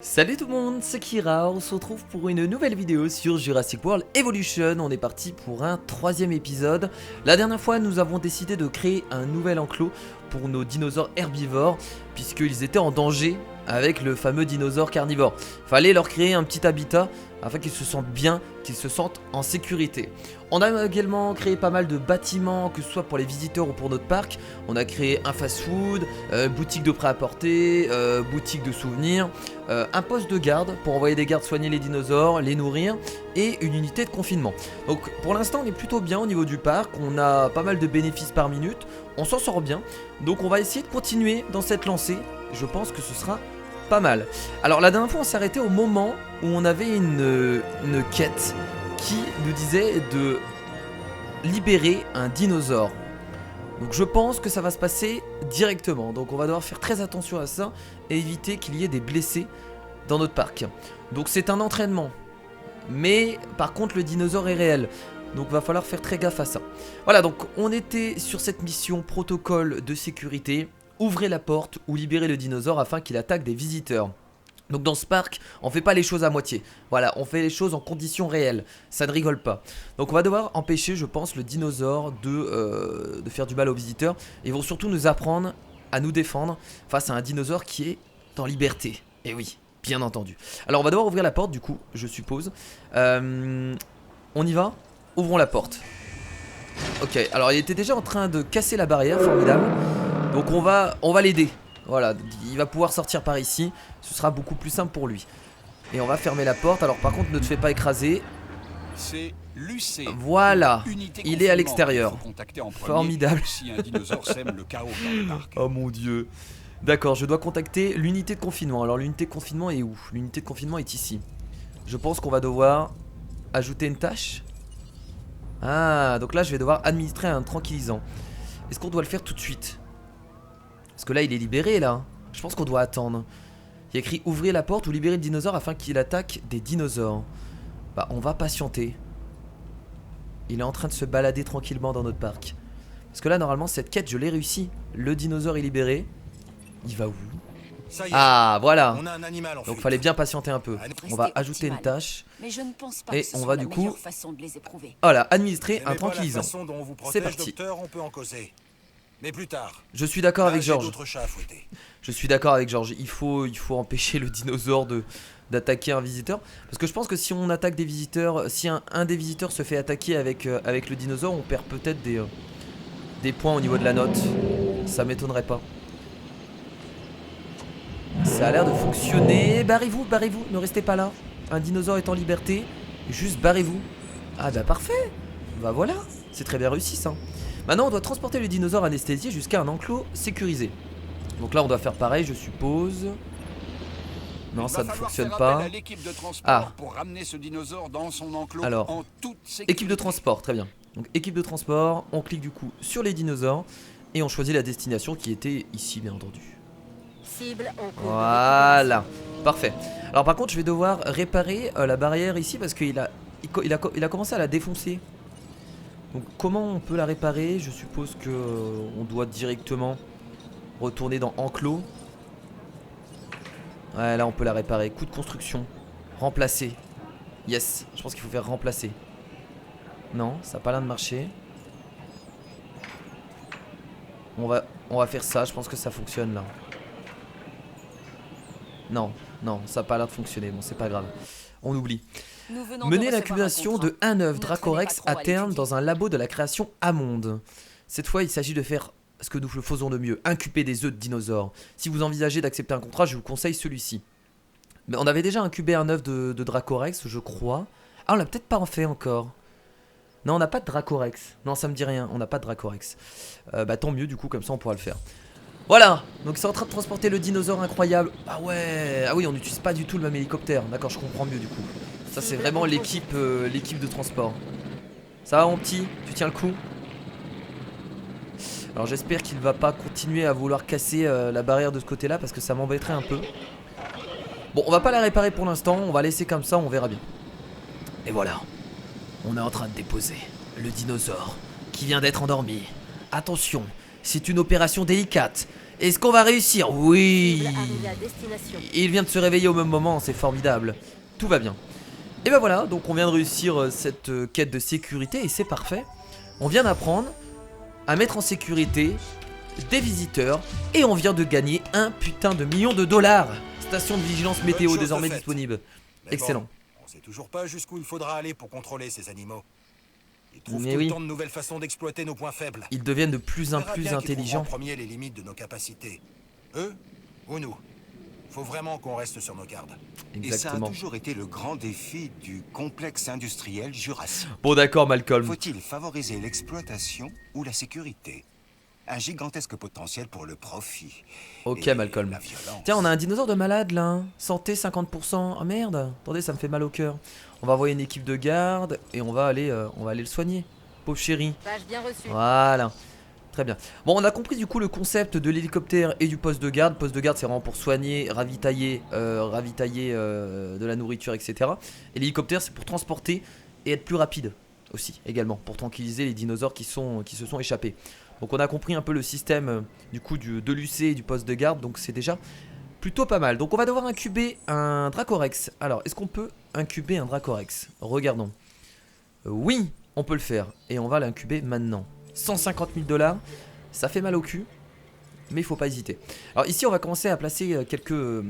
Salut tout le monde, c'est Kira, on se retrouve pour une nouvelle vidéo sur Jurassic World Evolution. On est parti pour un troisième épisode. La dernière fois nous avons décidé de créer un nouvel enclos pour nos dinosaures herbivores, puisqu'ils étaient en danger avec le fameux dinosaure carnivore. Fallait leur créer un petit habitat afin qu'ils se sentent bien, qu'ils se sentent en sécurité. On a également créé pas mal de bâtiments, que ce soit pour les visiteurs ou pour notre parc. On a créé un fast-food, boutique de prêt-à-porter, boutique de souvenirs, un poste de garde pour envoyer des gardes soigner les dinosaures, les nourrir, et une unité de confinement. Donc pour l'instant on est plutôt bien au niveau du parc, on a pas mal de bénéfices par minute, on s'en sort bien. Donc on va essayer de continuer dans cette lancée, je pense que ce sera pas mal. Alors la dernière fois on s'est arrêté au moment où on avait une quête qui nous disait de libérer un dinosaure. Donc je pense que ça va se passer directement. Donc on va devoir faire très attention à ça et éviter qu'il y ait des blessés dans notre parc. Donc c'est un entraînement. Mais par contre le dinosaure est réel. Donc va falloir faire très gaffe à ça. Voilà, donc on était sur cette mission protocole de sécurité. Ouvrez la porte ou libérez le dinosaure afin qu'il attaque des visiteurs. Donc dans ce parc, on fait pas les choses à moitié. Voilà, on fait les choses en conditions réelles. Ça ne rigole pas. Donc on va devoir empêcher, je pense, le dinosaure de faire du mal aux visiteurs. Ils vont surtout nous apprendre à nous défendre face à un dinosaure qui est en liberté. Et oui, bien entendu. Alors on va devoir ouvrir la porte du coup, je suppose. On y va? Ouvrons la porte. Ok, alors il était déjà en train de casser la barrière, formidable. Donc on va l'aider. Voilà, il va pouvoir sortir par ici. Ce sera beaucoup plus simple pour lui. Et on va fermer la porte. Alors par contre ne te fais pas écraser. C'est l'UC. Voilà, il est à l'extérieur. Formidable. Si un dinosaure sème le chaos dans le parc. Oh mon dieu. D'accord, je dois contacter l'unité de confinement. Alors l'unité de confinement est où? L'unité de confinement est ici. Je pense qu'on va devoir ajouter une tâche. Ah, donc là je vais devoir administrer un tranquillisant. Est-ce qu'on doit le faire tout de suite? Parce que là il est libéré là. Je pense qu'on doit attendre. Il y a écrit ouvrez la porte ou libérez le dinosaure afin qu'il attaque des dinosaures. Bah on va patienter. Il est en train de se balader tranquillement dans notre parc. Parce que là normalement cette quête je l'ai réussi. Le dinosaure est libéré. Il va où? Ça y est, Ah voilà. on a un animal en Donc fuite. fallait bien patienter un peu. On va ajouter une tâche. Mais je ne pense pas Et que ce on soit va la du coup- meilleure façon de les éprouver. Voilà, administrer J'aimais un pas tranquillisant. La façon dont on vous C'est protège, parti. docteur, on peut en causer. Mais plus tard. Je suis d'accord Là, avec j'ai Georges. d'autres chats à fouetter. Je suis d'accord avec Georges. Il faut empêcher le dinosaure d'attaquer un visiteur. Parce que je pense que si on attaque des visiteurs, si un des visiteurs se fait attaquer avec le dinosaure, on perd peut-être des points au niveau de la note. Ça m'étonnerait pas. Ça a l'air de fonctionner. Barrez-vous, barrez-vous, ne restez pas là. Un dinosaure est en liberté. Juste barrez-vous. Ah bah parfait. Bah voilà, c'est très bien réussi ça. Maintenant on doit transporter le dinosaure anesthésié jusqu'à un enclos sécurisé. Donc là on doit faire pareil je suppose. Non Il ça va ne falloir fonctionne faire pas. appel à l'équipe de transport Ah. pour ramener ce dinosaure dans son enclos Alors, en toute sécurité. Équipe de transport, très bien. Donc équipe de transport, on clique du coup sur les dinosaures. Et on choisit la destination qui était ici bien entendu. Cible en cours de Voilà, parfait. Alors par contre je vais devoir réparer la barrière ici parce qu'il a commencé à la défoncer. Donc comment on peut la réparer? Je suppose que on doit directement retourner dans enclos. Ouais là on peut la réparer. Coup de construction. Remplacer. Yes, je pense qu'il faut faire remplacer. Non, ça n'a pas l'air de marcher. On va faire ça, je pense que ça fonctionne là. Non, non, ça n'a pas l'air de fonctionner, bon c'est pas grave. On oublie. Nous venons de Mener recevoir l'incubation un contrat. de un œuf Ne Dracorex traînez pas à trop à terme l'étudier. dans un labo de la création Amonde. Cette fois il s'agit de faire ce que nous le faisons de mieux, incuber des œufs de dinosaures. Si vous envisagez d'accepter un contrat, je vous conseille celui-ci. Mais on avait déjà incubé un œuf de Dracorex, je crois. Ah on l'a peut-être pas en fait encore. Non on n'a pas de Dracorex. Non ça me dit rien, on n'a pas de Dracorex. Bah tant mieux du coup comme ça on pourra le faire. Voilà, donc c'est en train de transporter le dinosaure incroyable. Ah ouais, ah oui on n'utilise pas du tout le même hélicoptère. D'accord je comprends mieux du coup. Ça c'est vraiment l'équipe de transport. Ça va mon petit? Tu tiens le coup? Alors j'espère qu'il va pas continuer à vouloir casser la barrière de ce côté là parce que ça m'embêterait un peu. Bon on va pas la réparer pour l'instant, on va laisser comme ça, on verra bien. Et voilà, on est en train de déposer le dinosaure qui vient d'être endormi. Attention, c'est une opération délicate. Est-ce qu'on va réussir? Oui. Cible arrivée à destination. Il vient de se réveiller au même moment, c'est formidable. Tout va bien. Et ben voilà, donc on vient de réussir cette quête de sécurité et c'est parfait. On vient d'apprendre à mettre en sécurité des visiteurs et on vient de gagner un putain de million de dollars. Station de vigilance météo chose de désormais faite. disponible. Mais Excellent. bon, on sait toujours pas jusqu'où il faudra aller pour contrôler ces animaux. Ils trouvent Mais tout oui. le temps de nouvelles façons d'exploiter nos points faibles. Ils deviennent de plus en On verra plus bien qui trouvera intelligents. en premier les limites de nos capacités. Eux ou nous. Faut vraiment qu'on reste sur nos gardes. Et ça a Exactement. toujours été le grand défi du complexe industriel jurassique. Bon d'accord Malcolm. Faut-il favoriser l'exploitation ou la sécurité? Un gigantesque potentiel pour le profit. Ok Et Malcolm. la violence. Tiens, on a un dinosaure de malade là. Hein. Santé 50%. Ah merde. Attendez, ça me fait mal au cœur. On va envoyer une équipe de garde et on va aller le soigner. Pauvre chéri. Page bien reçue. Voilà. Très bien. Bon, on a compris du coup le concept de l'hélicoptère et du poste de garde. Poste de garde, c'est vraiment pour soigner, ravitailler de la nourriture, etc. Et l'hélicoptère, c'est pour transporter et être plus rapide aussi, également, pour tranquilliser les dinosaures qui se sont échappés. Donc on a compris un peu le système du coup de l'UC et du poste de garde, donc c'est déjà plutôt pas mal. Donc on va devoir incuber un Dracorex. Alors, est-ce qu'on peut incuber un Dracorex? Regardons. Oui, on peut le faire. Et on va l'incuber maintenant. 150 000 $, ça fait mal au cul, mais il faut pas hésiter. Alors ici on va commencer à placer quelques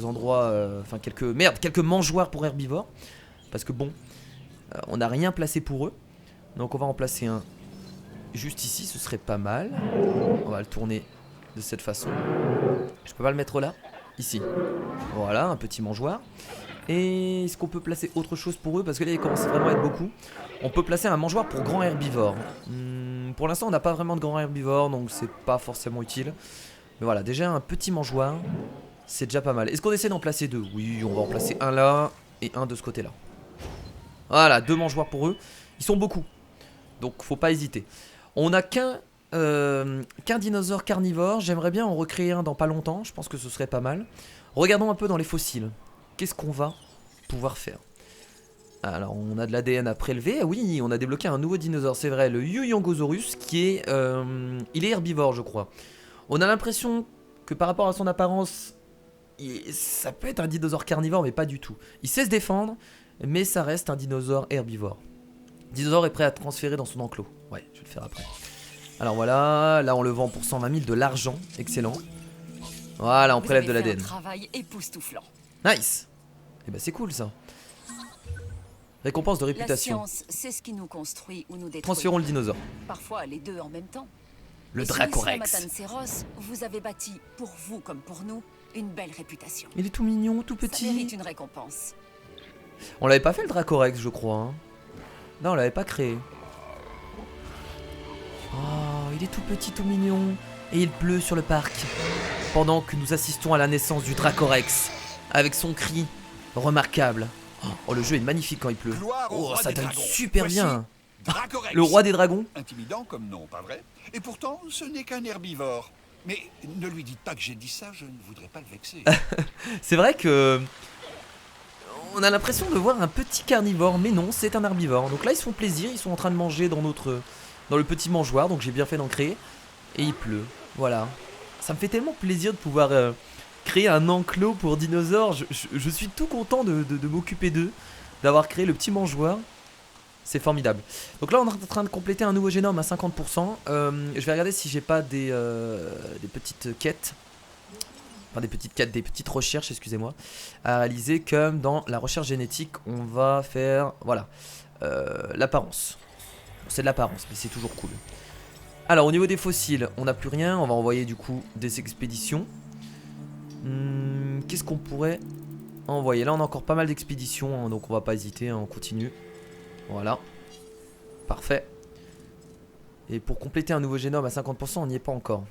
endroits, enfin quelques mangeoires pour herbivores, parce que bon, on n'a rien placé pour eux, donc on va en placer un juste ici, ce serait pas mal. On va le tourner de cette façon. Je peux pas le mettre là, ici. Voilà, un petit mangeoire. Et est-ce qu'on peut placer autre chose pour eux? Parce que là, il commence vraiment à être beaucoup. On peut placer un mangeoire pour grands herbivores. Pour l'instant, on n'a pas vraiment de grands herbivores, donc c'est pas forcément utile. Mais voilà, déjà un petit mangeoire, c'est déjà pas mal. Est-ce qu'on essaie d'en placer deux? Oui, on va en placer un là et un de ce côté-là. Voilà, deux mangeoires pour eux. Ils sont beaucoup, donc faut pas hésiter. On n'a qu'un dinosaure carnivore. J'aimerais bien en recréer un dans pas longtemps. Je pense que ce serait pas mal. Regardons un peu dans les fossiles. Qu'est-ce qu'on va pouvoir faire? Alors, on a de l'ADN à prélever. Oui, on a débloqué un nouveau dinosaure, c'est vrai, le Yuyangosaurus, qui est... il est herbivore, je crois. On a l'impression que par rapport à son apparence, ça peut être un dinosaure carnivore, mais pas du tout. Il sait se défendre, mais ça reste un dinosaure herbivore. Le dinosaure est prêt à transférer dans son enclos. Ouais, je vais le faire après. Alors voilà, là on le vend pour 120 000, de l'argent, excellent. Voilà, on prélève de l'ADN. Travail époustouflant. Nice. Et bah c'est cool ça. Récompense de La réputation. science, c'est ce qui nous construit ou nous détruit. Transférons le dinosaure. Parfois les deux en même temps. Le Et sous Dracorex. Matanceros, vous avez bâti, pour vous comme pour nous, une belle réputation. Il est tout mignon, tout Ça mérite petit. une récompense. On l'avait pas fait le Dracorex, je crois. Hein. Non, on l'avait pas créé. Oh, il est tout petit, tout mignon. Et il pleut sur le parc. Pendant que nous assistons à la naissance du Dracorex. Avec son cri remarquable. Oh, le jeu est magnifique quand il pleut. Gloire au Oh, roi ça des donne dragons. super Voici bien. Dracorex. Le roi des dragons. Intimidant comme nom, pas vrai? Et pourtant, ce n'est qu'un herbivore. Mais ne lui dites pas que j'ai dit ça, je ne voudrais pas le vexer. C'est vrai que... On a l'impression de voir un petit carnivore, mais non, c'est un herbivore. Donc là, ils se font plaisir, ils sont en train de manger dans le petit mangeoire, donc j'ai bien fait d'en créer. Et il pleut, voilà. Ça me fait tellement plaisir de pouvoir créer un enclos pour dinosaures. Je suis tout content de m'occuper d'eux, d'avoir créé le petit mangeoire. C'est formidable. Donc là, on est en train de compléter un nouveau génome à 50%. Je vais regarder si j'ai pas des petites quêtes. Enfin, des petites recherches, excusez-moi, à réaliser, comme dans la recherche génétique, on va faire, voilà, l'apparence. C'est de l'apparence, mais c'est toujours cool. Alors, au niveau des fossiles, on n'a plus rien, on va envoyer du coup des expéditions. Qu'est-ce qu'on pourrait envoyer? Là, on a encore pas mal d'expéditions, hein, donc on va pas hésiter, hein, on continue. Voilà, parfait. Et pour compléter un nouveau génome à 50%, on n'y est pas encore.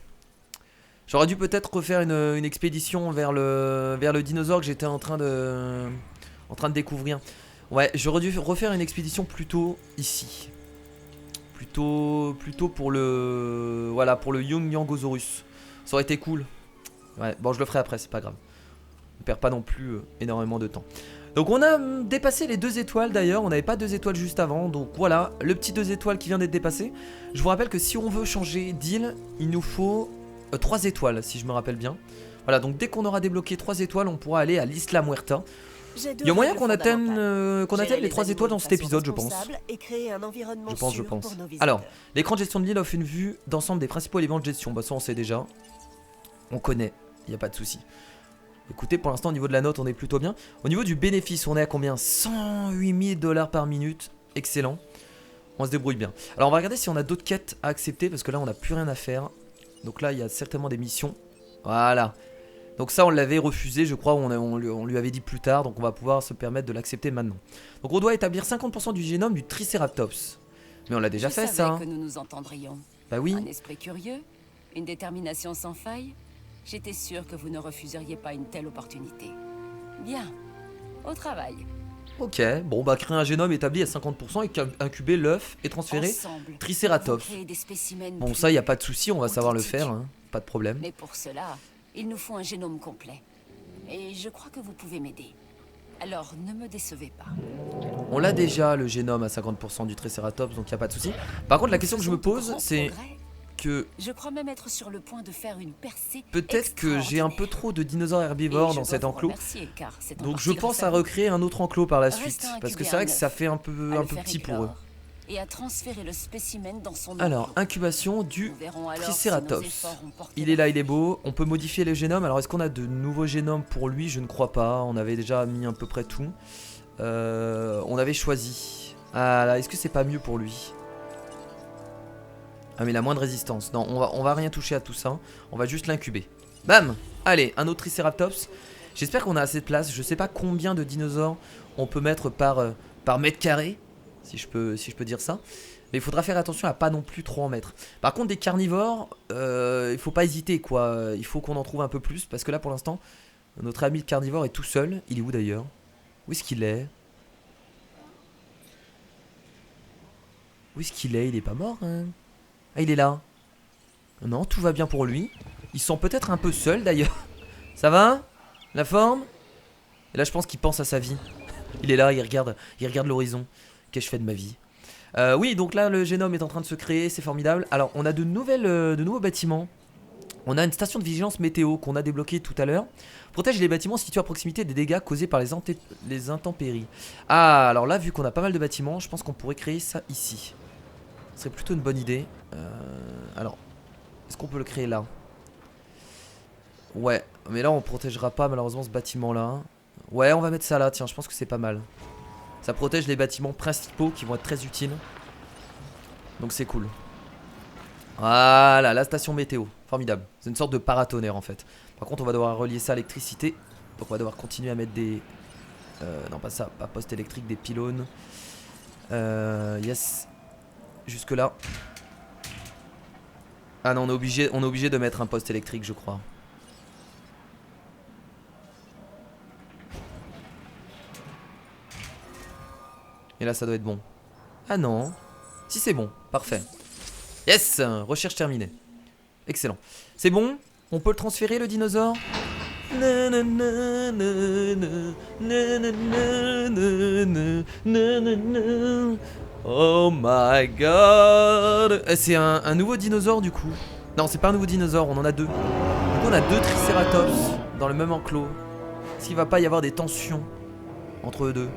J'aurais dû peut-être refaire une expédition vers le dinosaure que j'étais en train de découvrir. Ouais, j'aurais dû refaire une expédition plutôt ici. Plutôt pour le... Voilà, pour le Yuyangosaurus. Ça aurait été cool. Ouais, bon, je le ferai après, c'est pas grave. On perd pas non plus énormément de temps. Donc on a dépassé les 2 étoiles d'ailleurs, on n'avait pas 2 étoiles juste avant, donc voilà, le petit 2 étoiles qui vient d'être dépassé. Je vous rappelle que si on veut changer d'île, il nous faut 3 étoiles si je me rappelle bien. Voilà, donc dès qu'on aura débloqué 3 étoiles, on pourra aller à l'Isla Muerta. Il y a moyen qu'on atteigne les 3 étoiles dans cet épisode, je pense. Je pense. Alors, l'écran de gestion de l'île offre une vue d'ensemble des principaux éléments de gestion. Bah ça on sait déjà. On connaît, il n'y a pas de souci. Écoutez, pour l'instant au niveau de la note on est plutôt bien. Au niveau du bénéfice on est à combien? 108 000 $ par minute. Excellent. On se débrouille bien. Alors on va regarder si on a d'autres quêtes à accepter parce que là on n'a plus rien à faire. Donc là il y a certainement des missions. Voilà. Donc ça on l'avait refusé je crois, on lui avait dit plus tard. Donc on va pouvoir se permettre de l'accepter maintenant. Donc on doit établir 50% du génome du Triceratops. Mais on l'a déjà fait ça. Que nous nous entendrions. Bah oui. Un esprit curieux, une détermination sans faille. J'étais sûre que vous ne refuseriez pas une telle opportunité. Bien, au travail. Ok, bon bah créer un génome établi à 50% et incuber l'œuf et transférer Ensemble, Triceratops. créer des spécimens Bon plus ça y a pas de souci, on va savoir le authentiques. faire, hein. Pas de problème. Mais pour cela, il nous faut un génome complet. Et je crois que vous pouvez m'aider. Alors ne me décevez pas. On l'a déjà le génome à 50% du Triceratops, donc y a pas de souci. Par contre la question que je me pose c'est que je crois même être sur le point de faire une percée. peut-être que j'ai un peu trop de dinosaures herbivores dans cet enclos. Donc je pense à recréer un autre enclos par la suite. Parce que c'est vrai que ça fait un peu petit pour eux. Et à transférer le spécimen dans son alors, incubation du Triceratops. Il est là, il est beau. On peut modifier le génome. Alors, est-ce qu'on a de nouveaux génomes pour lui? Je ne crois pas. On avait déjà mis à peu près tout. On avait choisi. Ah là, est-ce que c'est pas mieux pour lui? Ah mais il a moins de résistance. Non, on va rien toucher à tout ça. On va juste l'incuber. Bam! Allez, un autre Triceratops. J'espère qu'on a assez de place. Je sais pas combien de dinosaures on peut mettre par mètre carré. Si je peux dire ça. Mais il faudra faire attention à pas non plus trop en mettre. Par contre des carnivores, il faut pas hésiter quoi. Il faut qu'on en trouve un peu plus. Parce que là pour l'instant, notre ami le carnivore est tout seul. Il est où d'ailleurs? Où est-ce qu'il est? Où est-ce qu'il est? Il est pas mort hein? Ah il est là. Non, tout va bien pour lui. Il se sent peut-être un peu seul d'ailleurs. Ça va? La forme? Et là je pense qu'il pense à sa vie. Il est là, il regarde l'horizon. Qu'est-ce que je fais de ma vie? Oui, donc là le génome est en train de se créer, c'est formidable. Alors on a de nouveaux bâtiments. On a une station de vigilance météo qu'on a débloquée tout à l'heure. Protège les bâtiments situés à proximité des dégâts causés par les intempéries. Ah, alors là vu qu'on a pas mal de bâtiments, je pense qu'on pourrait créer ça ici. Ce serait plutôt une bonne idée. Alors, est-ce qu'on peut le créer là? Ouais, mais là on protégera pas malheureusement ce bâtiment là. Ouais, on va mettre ça là, tiens, je pense que c'est pas mal. Ça protège les bâtiments principaux qui vont être très utiles. Donc c'est cool. Voilà, la station météo. Formidable. C'est une sorte de paratonnerre en fait. Par contre on va devoir relier ça à l'électricité. Donc on va devoir continuer à mettre des... non pas ça, pas poste électrique, des pylônes. Yes. Jusque là. Ah non, on est obligé de mettre un poste électrique je crois. Et là ça doit être bon. Ah non. Si c'est bon, parfait. Yes, recherche terminée. Excellent. C'est bon? On peut le transférer le dinosaure? Oh my god. C'est un nouveau dinosaure du coup. Non c'est pas un nouveau dinosaure, on en a deux. Du coup on a deux Triceratops dans le même enclos. Est-ce qu'il va pas y avoir des tensions entre eux deux?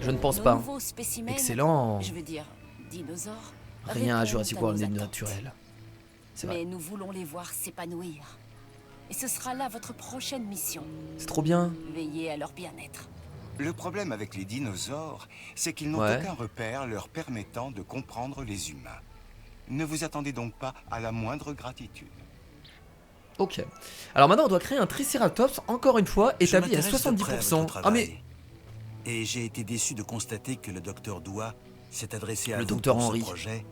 Je ne pense pas. Excellent. Je veux dire, dinosaures. Rien à Jurassic World n'est naturel. C'est vrai. Mais nous voulons les voir s'épanouir. Et ce sera là votre prochaine mission. C'est trop bien. Veillez à leur bien-être. Le problème avec les dinosaures, c'est qu'ils n'ont aucun repère leur permettant de comprendre les humains. Ne vous attendez donc pas à la moindre gratitude. Ok. Alors maintenant on doit créer un Triceratops, encore une fois, établi à 70%. Ah mais... Et j'ai été déçu de constater que le docteur Doua s'est adressé à le vous docteur pour Henry. ce projet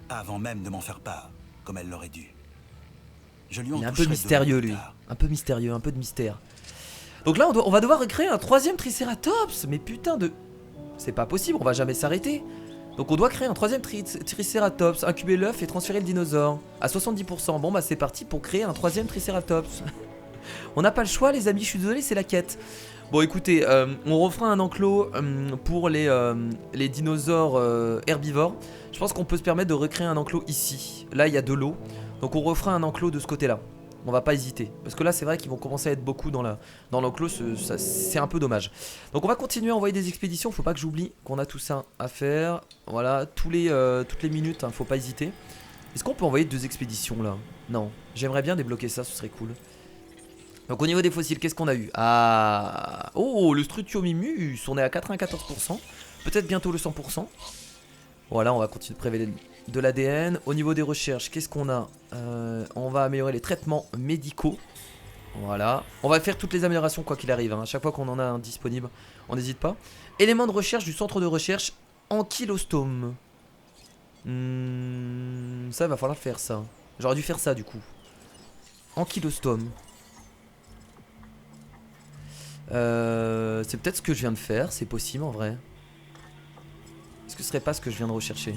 avant même de m'en faire part, comme elle l'aurait dû. Je lui en Il est un peu toucherai mystérieux deux mots lui. plus tard. Un peu mystérieux, un peu de mystère. Donc là on va devoir recréer un troisième Triceratops. Mais putain de... C'est pas possible, on va jamais s'arrêter. Donc on doit créer un troisième Triceratops, incuber l'œuf et transférer le dinosaure à 70%. Bon bah c'est parti pour créer un troisième Triceratops. On n'a pas le choix les amis, je suis désolé, c'est la quête. Bon écoutez, on refera un enclos pour les dinosaures herbivores. Je pense qu'on peut se permettre de recréer un enclos ici. Là il y a de l'eau, donc on refera un enclos de ce côté là. On va pas hésiter, parce que là c'est vrai qu'ils vont commencer à être beaucoup dans l'enclos, c'est un peu dommage. Donc on va continuer à envoyer des expéditions, faut pas que j'oublie qu'on a tout ça à faire. Voilà, toutes les minutes, hein, faut pas hésiter. Est-ce qu'on peut envoyer 2 expéditions là? Non, j'aimerais bien débloquer ça, ce serait cool. Donc au niveau des fossiles, qu'est-ce qu'on a eu? Ah, oh, le Strutiomimus, on est à 94%. Peut-être bientôt le 100%. Voilà, on va continuer de prélever de l'ADN. Au niveau des recherches, qu'est-ce qu'on a? On va améliorer les traitements médicaux. Voilà. On va faire toutes les améliorations quoi qu'il arrive, hein. À chaque fois qu'on en a un disponible, on n'hésite pas. Éléments de recherche du centre de recherche ankylostome. Ça, va falloir faire ça. J'aurais dû faire ça du coup. Ankylostome. C'est peut-être ce que je viens de faire, c'est possible en vrai. Est-ce que ce serait pas ce que je viens de rechercher?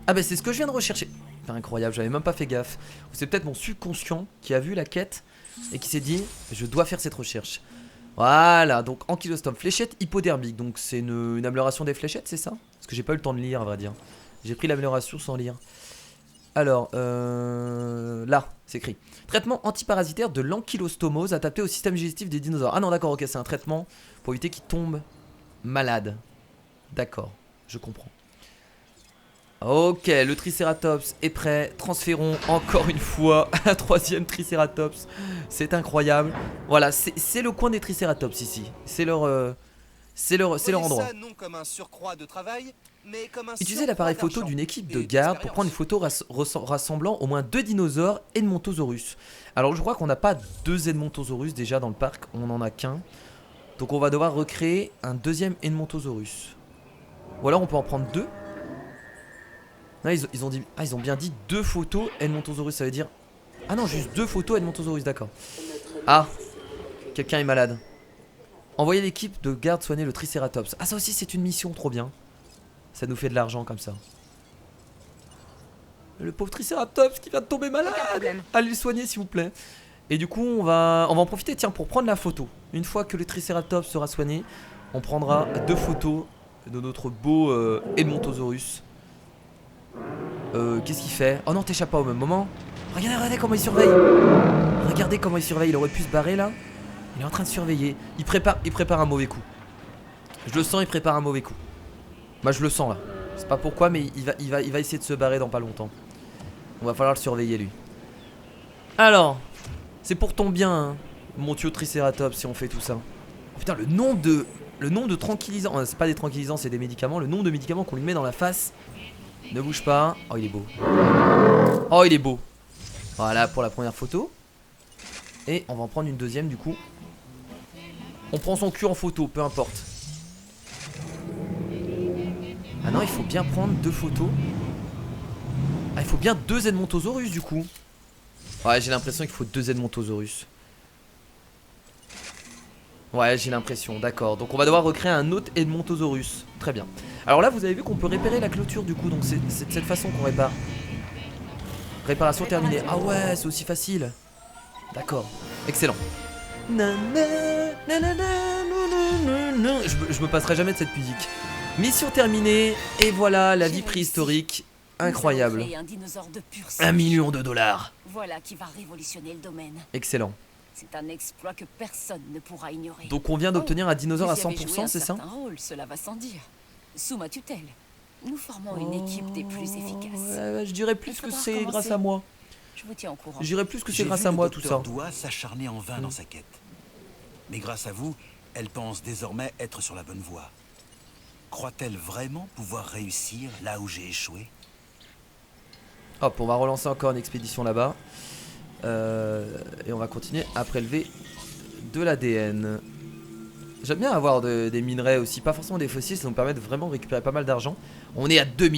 Ah bah c'est ce que je viens de rechercher. C'est incroyable, j'avais même pas fait gaffe. C'est peut-être mon subconscient qui a vu la quête et qui s'est dit je dois faire cette recherche. Voilà, donc ankylostome, fléchette hypodermique. Donc c'est une amélioration des fléchettes, c'est ça? Parce que j'ai pas eu le temps de lire à vrai dire. J'ai pris l'amélioration sans lire. Alors, là, c'est écrit. Traitement antiparasitaire de l'ankylostomose adapté au système digestif des dinosaures. Ah non, d'accord, ok, c'est un traitement pour éviter qu'ils tombent malades. D'accord, je comprends. Ok, le Triceratops est prêt. Transférons encore une fois un 3e Triceratops. C'est incroyable. Voilà, c'est le coin des Triceratops ici. C'est leur endroit. Ça, non comme un surcroît de travail, mais comme un Utilisez l'appareil photo d'une équipe de garde pour prendre une photo rassemblant au moins 2 dinosaures Edmontosaurus. Alors je crois qu'on n'a pas 2 Edmontosaurus déjà dans le parc, on en a qu'un. Donc on va devoir recréer un 2e Edmontosaurus. Ou alors on peut en prendre 2. Non, ils ont dit, ils ont bien dit 2 photos Edmontosaurus, ça veut dire... Ah non, juste 2 photos Edmontosaurus, d'accord. Ah, quelqu'un est malade. Envoyez l'équipe de garde soigner le Triceratops. Ah ça aussi c'est une mission, trop bien. Ça nous fait de l'argent comme ça. Le pauvre Triceratops qui vient de tomber malade. Allez le soigner s'il vous plaît. Et du coup on va en profiter tiens pour prendre la photo. Une fois que le Triceratops sera soigné, on prendra 2 photos de notre beau Edmontosaurus. Qu'est-ce qu'il fait? Oh non, t'échappes pas au même moment. Regardez comment il surveille. Regardez comment il surveille, il aurait pu se barrer là. Il est en train de surveiller. Il prépare un mauvais coup. Je le sens, il prépare un mauvais coup. Moi je le sens là. C'est pas pourquoi mais il va essayer de se barrer dans pas longtemps. On va falloir le surveiller lui. Alors, c'est pour ton bien hein, mon tuyau Triceratops si on fait tout ça. Oh, putain le nombre de tranquillisants. C'est pas des tranquillisants, c'est des médicaments. Le nombre de médicaments qu'on lui met dans la face. Ne bouge pas. Oh il est beau. Oh il est beau. Voilà pour la première photo. Et on va en prendre une deuxième du coup. On prend son cul en photo, peu importe. Ah non, il faut bien prendre 2 photos. Ah, il faut bien 2 Edmontosaurus du coup. Ouais, j'ai l'impression qu'il faut 2 Edmontosaurus. Ouais, j'ai l'impression, d'accord. Donc on va devoir recréer un autre Edmontosaurus. Très bien. Alors là, vous avez vu qu'on peut réparer la clôture du coup. Donc c'est de cette façon qu'on répare. Réparation terminée. Ah ouais, c'est aussi facile. D'accord, excellent. Je me passerai jamais de cette musique. Mission terminée. Et voilà la vie préhistorique. Incroyable. 1 million de dollars. Voilà qui va révolutionner le domaine. Excellent. C'est un exploit que personne ne pourra ignorer. Donc on vient d'obtenir un dinosaure à 100%, c'est ça? Cela va sans dire. Sous ma tutelle, nous formons une équipe des plus efficaces. Je dirais plus que c'est grâce à moi. Je vous tiens au courant. Je dirais plus que c'est grâce à moi tout ça. Doit s'acharner en vain dans sa quête. Mais grâce à vous, elle pense désormais être sur la bonne voie. Croit-elle vraiment pouvoir réussir là où j'ai échoué? Hop, on va relancer encore une expédition là-bas. Et on va continuer à prélever de l'ADN. J'aime bien avoir des minerais aussi, pas forcément des fossiles, ça nous permet de vraiment récupérer pas mal d'argent. On est à 2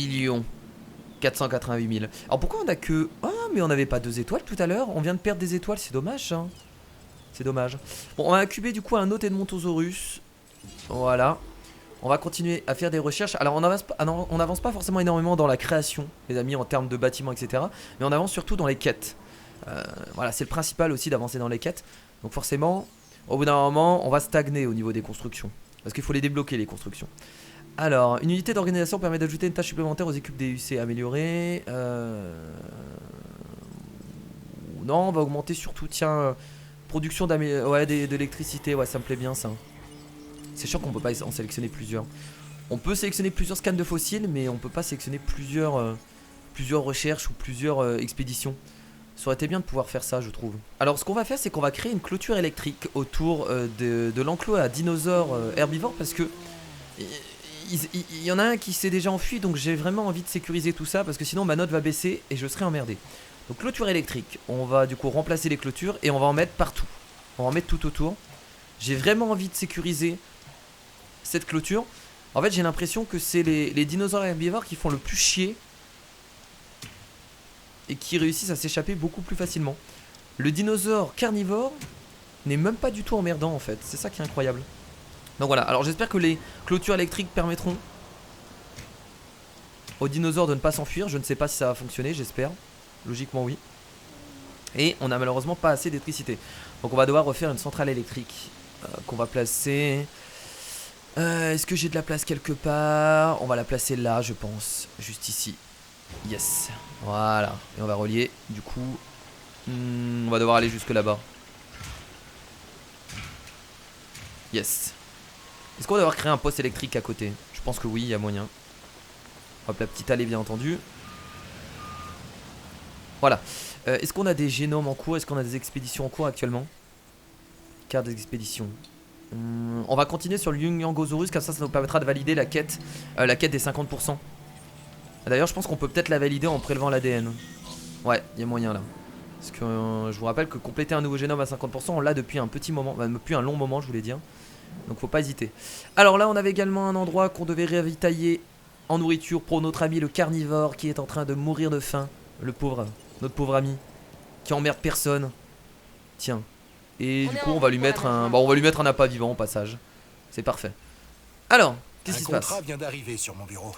488 000. Alors pourquoi on a que... Ah mais on n'avait pas 2 étoiles tout à l'heure. On vient de perdre des étoiles, c'est dommage hein. C'est dommage. Bon, on va incuber du coup un autre Edmontosaurus. Voilà. On va continuer à faire des recherches. Alors on n'avance pas forcément énormément dans la création, les amis, en termes de bâtiments, etc. Mais on avance surtout dans les quêtes. Voilà, c'est le principal aussi d'avancer dans les quêtes. Donc forcément, au bout d'un moment, on va stagner au niveau des constructions. Parce qu'il faut les débloquer, les constructions. Alors, une unité d'organisation permet d'ajouter une tâche supplémentaire aux équipes DUC améliorées. Non, on va augmenter surtout, tiens, production d'électricité. Ouais, ça me plaît bien ça. C'est sûr qu'on peut pas en sélectionner plusieurs. On peut sélectionner plusieurs scans de fossiles, mais on peut pas sélectionner plusieurs recherches ou plusieurs expéditions. Ça aurait été bien de pouvoir faire ça, je trouve. Alors, ce qu'on va faire, c'est qu'on va créer une clôture électrique autour de l'enclos à dinosaures herbivores, parce que il y en a un qui s'est déjà enfui, donc j'ai vraiment envie de sécuriser tout ça, parce que sinon ma note va baisser et je serai emmerdé. Donc clôture électrique, on va du coup remplacer les clôtures et on va en mettre partout. On va en mettre tout autour. J'ai vraiment envie de sécuriser cette clôture. En fait, j'ai l'impression que c'est les dinosaures herbivores qui font le plus chier et qui réussissent à s'échapper beaucoup plus facilement. Le dinosaure carnivore n'est même pas du tout emmerdant en fait. C'est ça qui est incroyable. Donc voilà, alors j'espère que les clôtures électriques permettront aux dinosaures de ne pas s'enfuir. Je ne sais pas si ça va fonctionner, j'espère. Logiquement oui. Et on n'a malheureusement pas assez d'électricité. Donc on va devoir refaire une centrale électrique qu'on va placer. Est-ce que j'ai de la place quelque part? On va la placer là, je pense. Juste ici. Yes. Voilà. Et on va relier. Du coup, on va devoir aller jusque là-bas. Yes. Est-ce qu'on va devoir créer un poste électrique à côté? Je pense que oui, il y a moyen. Hop, la petite allée bien entendu. Voilà. Est-ce qu'on a des génomes en cours? Est-ce qu'on a des expéditions en cours actuellement? Carte des expéditions. On va continuer sur le Yunyangosaurus, comme ça nous permettra de valider la quête des 50%. D'ailleurs je pense qu'on peut peut-être la valider en prélevant l'ADN. Ouais, il y a moyen là. Parce que je vous rappelle que compléter un nouveau génome à 50%, on l'a depuis un petit moment, depuis un long moment je voulais dire. Donc faut pas hésiter. Alors là on avait également un endroit qu'on devait ravitailler en nourriture pour notre ami le carnivore qui est en train de mourir de faim. Le pauvre, notre pauvre ami, qui emmerde personne. Tiens. Et du coup on va lui mettre un appât vivant au passage. C'est parfait. Alors, qu'est-ce qui se passe? Un contrat vient d'arriver sur mon bureau.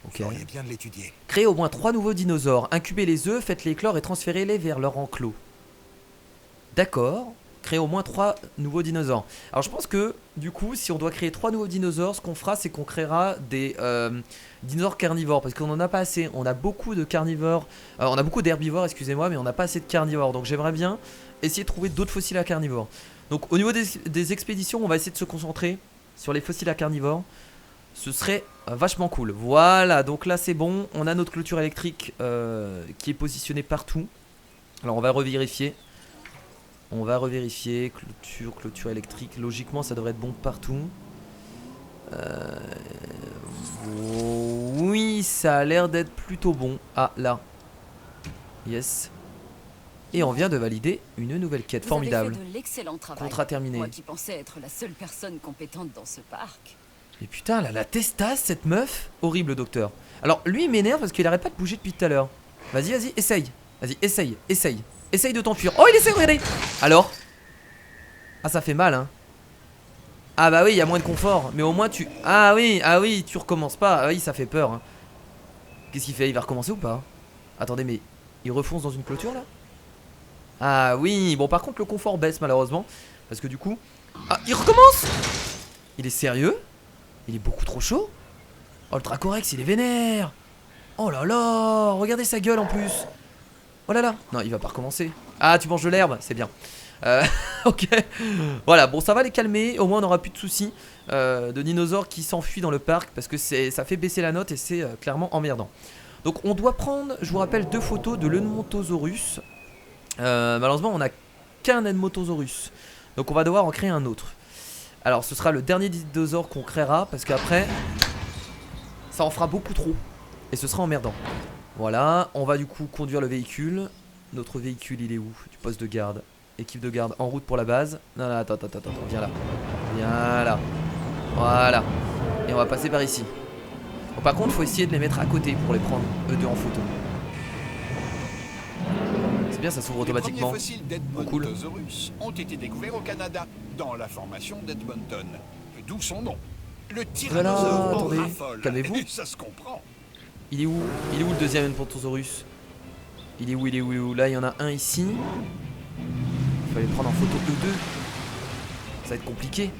Ok. Vous feriez bien de l'étudier. Créez au moins 3 nouveaux dinosaures. Incubez les œufs, faites-les éclore et transférez-les vers leur enclos. D'accord. Créer au moins 3 nouveaux dinosaures. Alors je pense que du coup si on doit créer 3 nouveaux dinosaures, ce qu'on fera c'est qu'on créera des dinosaures carnivores. Parce qu'on n'en a pas assez. On a beaucoup de carnivores. On a beaucoup d'herbivores excusez-moi, mais on n'a pas assez de carnivores. Donc j'aimerais bien essayer de trouver d'autres fossiles à carnivores. Donc au niveau des expéditions, on va essayer de se concentrer sur les fossiles à carnivores. Ce serait vachement cool. Voilà, donc là c'est bon. On a notre clôture électrique qui est positionnée partout. Alors on va revérifier. On va revérifier. Clôture électrique. Logiquement ça devrait être bon partout. Oui, ça a l'air d'être plutôt bon. Ah là. Yes. Et on vient de valider une nouvelle quête formidable. Vous avez fait de l'excellent travail. Contrat terminé. Moi qui pensais être la seule personne compétente dans ce parc. Et putain, elle a la testasse cette meuf. Horrible docteur. Alors lui il m'énerve parce qu'il arrête pas de bouger depuis tout à l'heure. Vas-y, vas-y, essaye. Vas-y, essaye, essaye. Essaye de t'enfuir. Oh il essaie, regardez. Alors. Ah ça fait mal hein. Ah bah oui, il y a moins de confort. Mais au moins tu... Ah oui, tu recommences pas. Ah oui, ça fait peur hein. Qu'est-ce qu'il fait? Il va recommencer ou pas? Attendez, mais il refonce dans une clôture là? Ah oui, bon par contre le confort baisse malheureusement. Parce que du coup... Ah, il recommence. Il est sérieux? Il est beaucoup trop chaud. Oh le Dracorex il est vénère. Oh là là, regardez sa gueule en plus. Oh là là. Non il va pas recommencer. Ah tu manges de l'herbe, c'est bien. Ok. Voilà, bon ça va les calmer. Au moins on n'aura plus de soucis de dinosaures qui s'enfuient dans le parc. Parce que ça fait baisser la note et c'est clairement emmerdant. Donc on doit prendre, je vous rappelle, 2 photos de l'Edmontosaurus. Malheureusement on n'a qu'un Edmontosaurus. Donc on va devoir en créer un autre. Alors ce sera le dernier dinosaure qu'on créera. Parce qu'après ça en fera beaucoup trop. Et ce sera emmerdant. Voilà, on va du coup conduire le véhicule. Notre véhicule il est où? Du poste de garde. Équipe de garde en route pour la base. Non, non, attends, viens là. Viens là. Voilà. Et on va passer par ici. Bon, par contre il faut essayer de les mettre à côté pour les prendre eux deux en photo. C'est bien, ça s'ouvre automatiquement. Les premiers fossiles d'Edmontosaurus ont été découverts au Canada, dans la formation d'Edmonton. D'où son nom. Le tyrannosaure en attendez, raffole. calmez-vous. Et ça se comprend. Il est où? Il est où le deuxième Edmontosaurus? Il est où? Il est où? Là il y en a un ici. Il fallait prendre en photo eux deux. va être compliqué.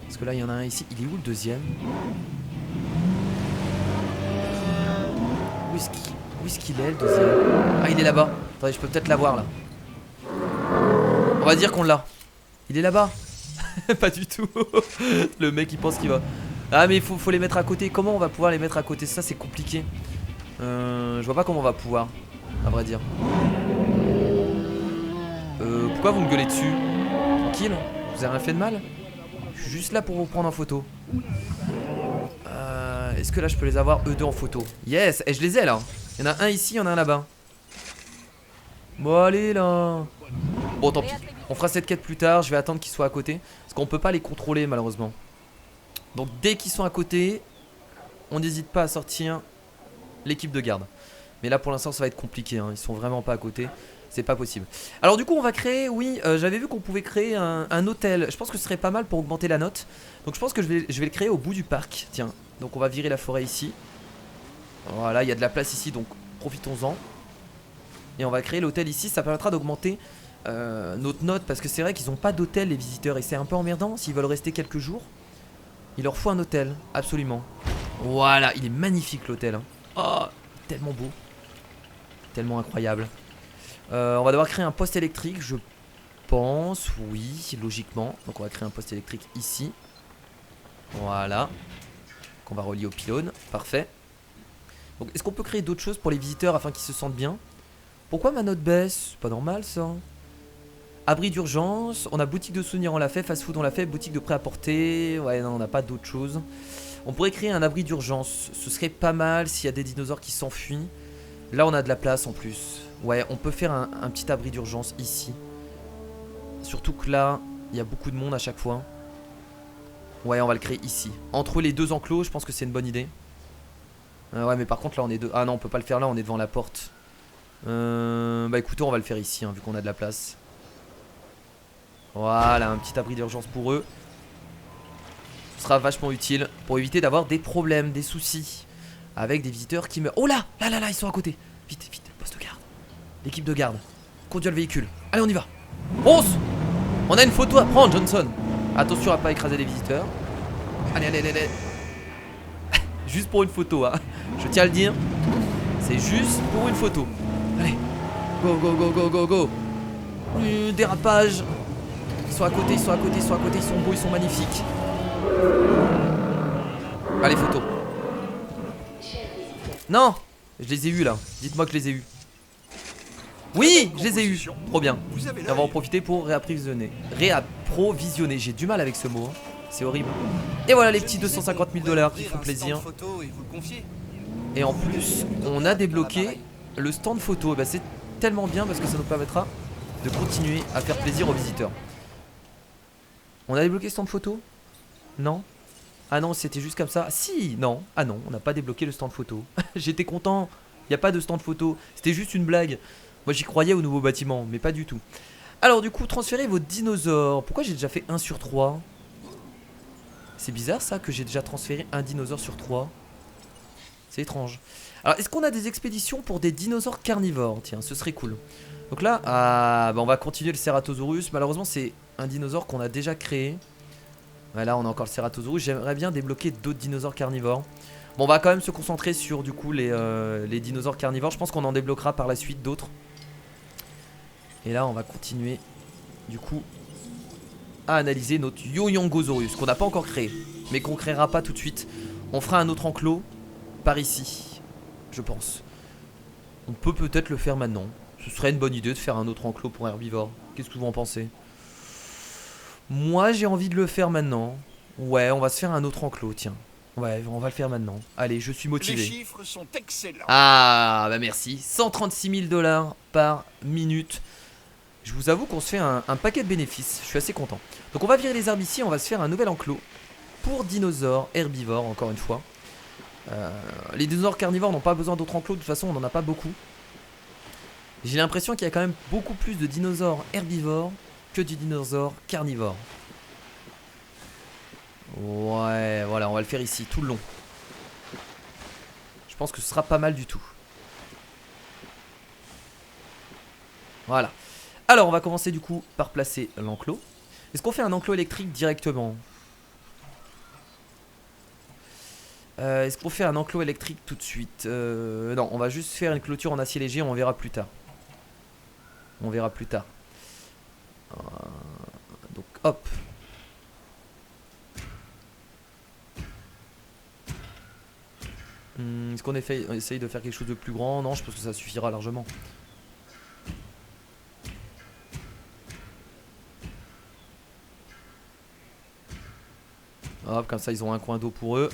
Parce que là, il y en a un ici. Il est où le deuxième? Où est-ce qu'il est le deuxième? Ah, il est là-bas. Attendez, je peux peut-être l'avoir là. On va dire qu'on l'a. Il est là-bas. Pas du tout. Le mec il pense qu'il va. Ah mais il faut les mettre à côté. Comment on va pouvoir les mettre à côté? Ça c'est compliqué. Je vois pas comment on va pouvoir, à vrai dire. Pourquoi vous me gueulez dessus? Tranquille, vous avez rien fait de mal. Je suis juste là pour vous prendre en photo. Est-ce que là je peux les avoir eux deux en photo? Yes. Et je les ai là. Il y en a un ici, il y en a un là-bas. Bon allez là. Bon tant pis, on fera cette quête plus tard. Je vais attendre qu'ils soient à côté, parce qu'on peut pas les contrôler malheureusement. Donc dès qu'ils sont à côté, on n'hésite pas à sortir l'équipe de garde. Mais là pour l'instant ça va être compliqué, hein. Ils sont vraiment pas à côté. C'est pas possible. Alors du coup on va créer, oui, j'avais vu qu'on pouvait créer un hôtel. Je pense que ce serait pas mal pour augmenter la note. Donc je pense que je vais le créer au bout du parc. Tiens, donc on va virer la forêt ici. Voilà, il y a de la place ici, donc profitons-en. Et on va créer l'hôtel ici, ça permettra d'augmenter notre note. Parce que c'est vrai qu'ils n'ont pas d'hôtel les visiteurs. Et c'est un peu emmerdant, s'ils veulent rester quelques jours. Il leur faut un hôtel, absolument. Voilà, il est magnifique l'hôtel, hein. Oh, tellement beau. Tellement incroyable. On va devoir créer un poste électrique, je pense. Oui, logiquement. Donc on va créer un poste électrique ici. Voilà. Qu'on va relier au pylône, parfait. Donc est-ce qu'on peut créer d'autres choses pour les visiteurs afin qu'ils se sentent bien? Pourquoi ma note baisse? C'est pas normal ça. Abri d'urgence, on a boutique de souvenirs, on l'a fait, fast food on l'a fait, boutique de prêt-à-porter. Ouais non, on n'a pas d'autres choses. On pourrait créer un abri d'urgence, ce serait pas mal s'il y a des dinosaures qui s'enfuient. Là on a de la place en plus. Ouais, on peut faire un petit abri d'urgence ici. Surtout que là, il y a beaucoup de monde à chaque fois. Ouais, on va le créer ici. Entre les deux enclos, je pense que c'est une bonne idée. Ouais, mais par contre là on est deux. Ah non, on peut pas le faire là, on est devant la porte. Bah écoutez, on va le faire ici, hein, vu qu'on a de la place. Voilà, un petit abri d'urgence pour eux. Ce sera vachement utile pour éviter d'avoir des problèmes, des soucis avec des visiteurs qui meurent. Oh là, là, ils sont à côté. Vite, vite, poste de garde. L'équipe de garde. Conduire le véhicule. Allez, on y va. Fonce. On a une photo à prendre, Johnson. Attention à pas écraser les visiteurs. Allez, allez, allez, allez. Juste pour une photo, hein. Je tiens à le dire. C'est juste pour une photo. Allez. Go, go, go, go, go, go. Dérapage. Ils sont à côté, ils sont à côté, ils sont à côté. Ils sont beaux, ils sont magnifiques. Allez, photo. Non, je les ai eus là. Dites-moi que je les ai eus. Oui, je les ai eus. Trop bien. On va en profiter pour réapprovisionner. Réapprovisionner. J'ai du mal avec ce mot, hein. C'est horrible. Et voilà les petits 250 000 $ qui font plaisir. Et en plus, on a débloqué le stand photo. Bah, c'est tellement bien parce que ça nous permettra de continuer à faire plaisir aux visiteurs. On a débloqué le stand photo? Non? Ah non, c'était juste comme ça. Si, non. Ah non, on n'a pas débloqué le stand photo. J'étais content. Il n'y a pas de stand photo. C'était juste une blague. Moi j'y croyais au nouveau bâtiment, mais pas du tout. Alors du coup, transférez vos dinosaures. Pourquoi j'ai déjà fait 1 sur 3? C'est bizarre ça, que j'ai déjà transféré un dinosaure sur 3. C'est étrange. Alors est-ce qu'on a des expéditions pour des dinosaures carnivores? Tiens, ce serait cool. Donc là, bah on va continuer le Ceratosaurus. Malheureusement c'est un dinosaure qu'on a déjà créé. Voilà, on a encore le Ceratosaurus. J'aimerais bien débloquer d'autres dinosaures carnivores. Bon, on va quand même se concentrer sur du coup les dinosaures carnivores. Je pense qu'on en débloquera par la suite d'autres. Et là on va continuer du coup à analyser notre Yo-Yongosaurus qu'on n'a pas encore créé, mais qu'on créera pas tout de suite. On fera un autre enclos par ici, je pense. On peut peut-être le faire maintenant. Ce serait une bonne idée de faire un autre enclos pour herbivore. Qu'est-ce que vous en pensez? Moi j'ai envie de le faire maintenant. Ouais, on va se faire un autre enclos, tiens. Ouais, on va le faire maintenant. Allez, je suis motivé. Les chiffres sont excellents. Ah, bah merci. 136 000 $ par minute. Je vous avoue qu'on se fait un paquet de bénéfices. Je suis assez content. Donc on va virer les arbres ici. On va se faire un nouvel enclos pour dinosaures herbivores, encore une fois. Les dinosaures carnivores n'ont pas besoin d'autres enclos. De toute façon, on n'en a pas beaucoup. J'ai l'impression qu'il y a quand même beaucoup plus de dinosaures herbivores que de dinosaures carnivores. Ouais, voilà, on va le faire ici, tout le long. Je pense que ce sera pas mal du tout. Voilà. Alors on va commencer du coup par placer l'enclos. Est-ce qu'on fait un enclos électrique directement? Est-ce qu'on fait un enclos électrique tout de suite? Non, on va juste faire une clôture en acier léger, on verra plus tard. On verra plus tard. Donc hop. Est-ce qu'on essaye de faire quelque chose de plus grand? Non, je pense que ça suffira largement. Hop, comme ça ils ont un coin d'eau pour eux.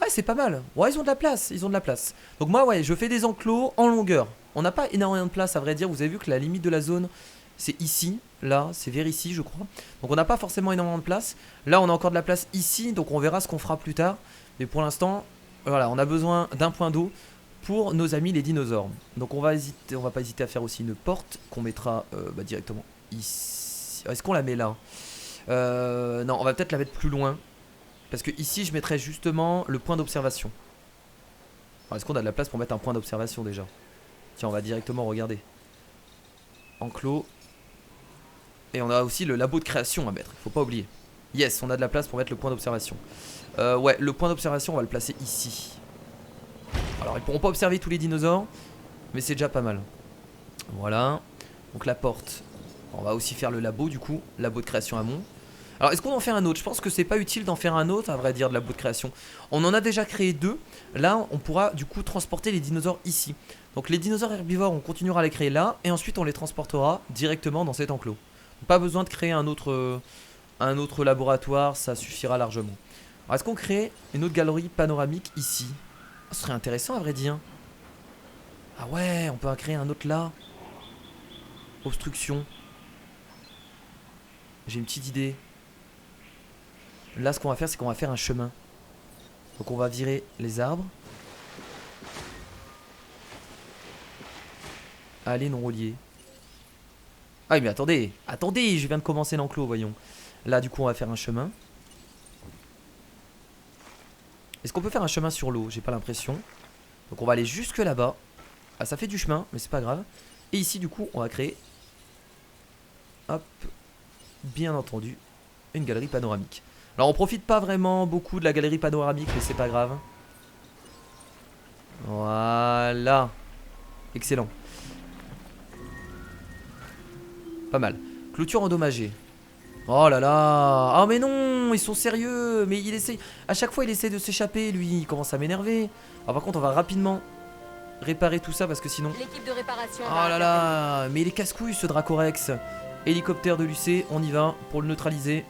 Ouais, c'est pas mal. Ouais, ils ont de la place, ils ont de la place. Donc moi, ouais, je fais des enclos en longueur. On n'a pas énormément de place, à vrai dire. Vous avez vu que la limite de la zone, c'est ici. Là, c'est vers ici, je crois. Donc on n'a pas forcément énormément de place. Là, on a encore de la place ici, donc on verra ce qu'on fera plus tard. Mais pour l'instant, voilà, on a besoin d'un point d'eau pour nos amis les dinosaures. Donc on va pas hésiter à faire aussi une porte qu'on mettra directement ici. Est-ce qu'on la met là? Non, on va peut-être la mettre plus loin. Parce que ici, je mettrais justement le point d'observation. Est-ce qu'on a de la place pour mettre un point d'observation déjà? Tiens, on va directement regarder. Enclos. Et on a aussi le labo de création à mettre, il faut pas oublier. Yes, on a de la place pour mettre le point d'observation. Ouais, le point d'observation, on va le placer ici. Alors, ils pourront pas observer tous les dinosaures, mais c'est déjà pas mal. Voilà. Donc la porte. On va aussi faire le labo du coup, labo de création amont. Alors est-ce qu'on en fait un autre? Je pense que c'est pas utile d'en faire un autre à vrai dire de labo de création. On en a déjà créé deux. Là on pourra du coup transporter les dinosaures ici. Donc les dinosaures herbivores on continuera à les créer là. Et ensuite on les transportera directement dans cet enclos. Donc, pas besoin de créer un autre laboratoire, ça suffira largement. Alors est-ce qu'on crée une autre galerie panoramique ici? Ce serait intéressant à vrai dire. Ah ouais, on peut en créer un autre là. Obstruction. J'ai une petite idée. Là ce qu'on va faire c'est qu'on va faire un chemin. Donc on va virer les arbres. Allez non reliés. Ah mais attendez, attendez, je viens de commencer l'enclos voyons. Là du coup on va faire un chemin. Est-ce qu'on peut faire un chemin sur l'eau? J'ai pas l'impression. Donc on va aller jusque là-bas. Ah ça fait du chemin mais c'est pas grave. Et ici du coup on va créer, hop, bien entendu, une galerie panoramique. Alors on profite pas vraiment beaucoup de la galerie panoramique mais c'est pas grave. Voilà. Excellent. Pas mal. Clôture endommagée. Oh là là. Ah mais non, ils sont sérieux. Mais il essaye. À chaque fois il essaie de s'échapper lui. Il commence à m'énerver. Alors par contre on va rapidement réparer tout ça parce que sinon... L'équipe de réparation. Oh là là. Mais il est casse-couille ce Dracorex. Hélicoptère de l'UC, on y va pour le neutraliser.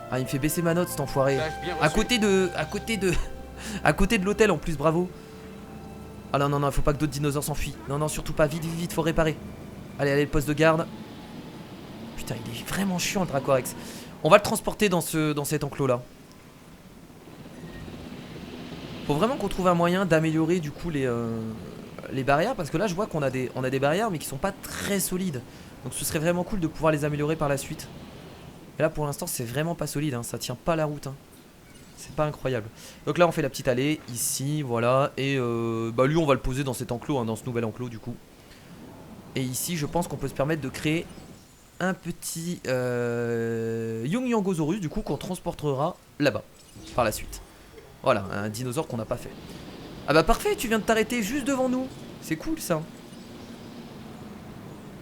Ah il me fait baisser ma note cet enfoiré. À côté de l'hôtel en plus, bravo. Ah non non non, il faut pas que d'autres dinosaures s'enfuient. Non non, surtout pas, vite vite vite, faut réparer. Allez allez, le poste de garde. Putain il est vraiment chiant le Dracorex. On va le transporter dans cet enclos là. Faut vraiment qu'on trouve un moyen d'améliorer du coup les barrières. Parce que là je vois qu'on a des barrières mais qui sont pas très solides. Donc ce serait vraiment cool de pouvoir les améliorer par la suite. Et là pour l'instant c'est vraiment pas solide hein. Ça tient pas la route hein. C'est pas incroyable. Donc là on fait la petite allée ici, voilà. Et lui on va le poser dans cet enclos hein, dans ce nouvel enclos du coup. Et ici je pense qu'on peut se permettre de créer un petit Yong-Yangosaurus du coup qu'on transportera là-bas par la suite. Voilà, un dinosaure qu'on n'a pas fait. Ah bah parfait, tu viens de t'arrêter juste devant nous. C'est cool ça.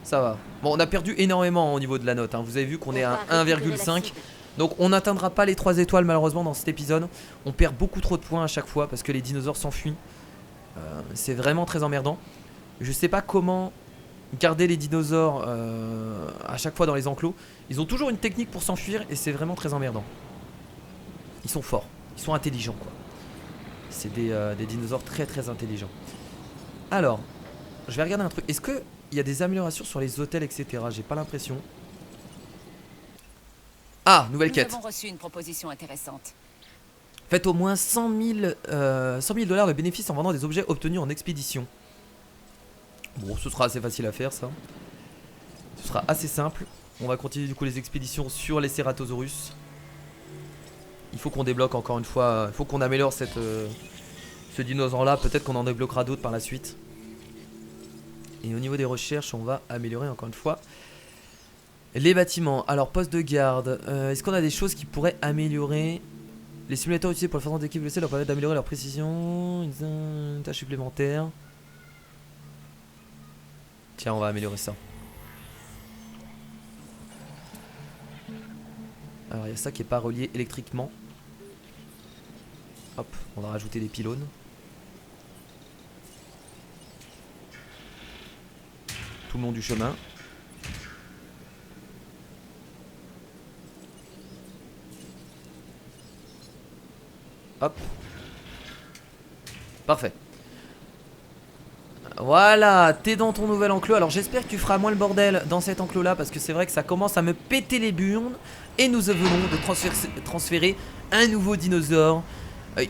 Ça va. Bon on a perdu énormément au niveau de la note hein. Vous avez vu qu'on est à 1,5. Donc on n'atteindra pas les 3 étoiles malheureusement dans cet épisode. On perd beaucoup trop de points à chaque fois parce que les dinosaures s'enfuient. C'est vraiment très emmerdant. Je sais pas comment garder les dinosaures à chaque fois dans les enclos. Ils ont toujours une technique pour s'enfuir et c'est vraiment très emmerdant. Ils sont forts, ils sont intelligents quoi. C'est des dinosaures très très intelligents. Alors, je vais regarder un truc. Est-ce qu'il y a des améliorations sur les hôtels etc? J'ai pas l'impression. Ah, nouvelle quête. Nous avons reçu une proposition intéressante. Faites au moins 100 000 $ de bénéfices en vendant des objets obtenus en expédition. Bon, ce sera assez facile à faire ça. Ce sera assez simple. On va continuer du coup les expéditions sur les Ceratosaurus. Il faut qu'on débloque encore une fois. Il faut qu'on améliore ce dinosaure là. Peut-être qu'on en débloquera d'autres par la suite. Et au niveau des recherches, on va améliorer encore une fois les bâtiments. Alors, poste de garde. Est-ce qu'on a des choses qui pourraient améliorer? Les simulateurs utilisés pour le forcément d'équipe blessée leur permettent d'améliorer leur précision. Une tâche supplémentaire. Tiens, on va améliorer ça. Alors, il y a ça qui n'est pas relié électriquement. Hop, on va rajouter des pylônes. Tout le long du chemin. Hop. Parfait. Voilà, t'es dans ton nouvel enclos. Alors j'espère que tu feras moins le bordel dans cet enclos là, parce que c'est vrai que ça commence à me péter les burnes. Et nous venons de transférer un nouveau dinosaure.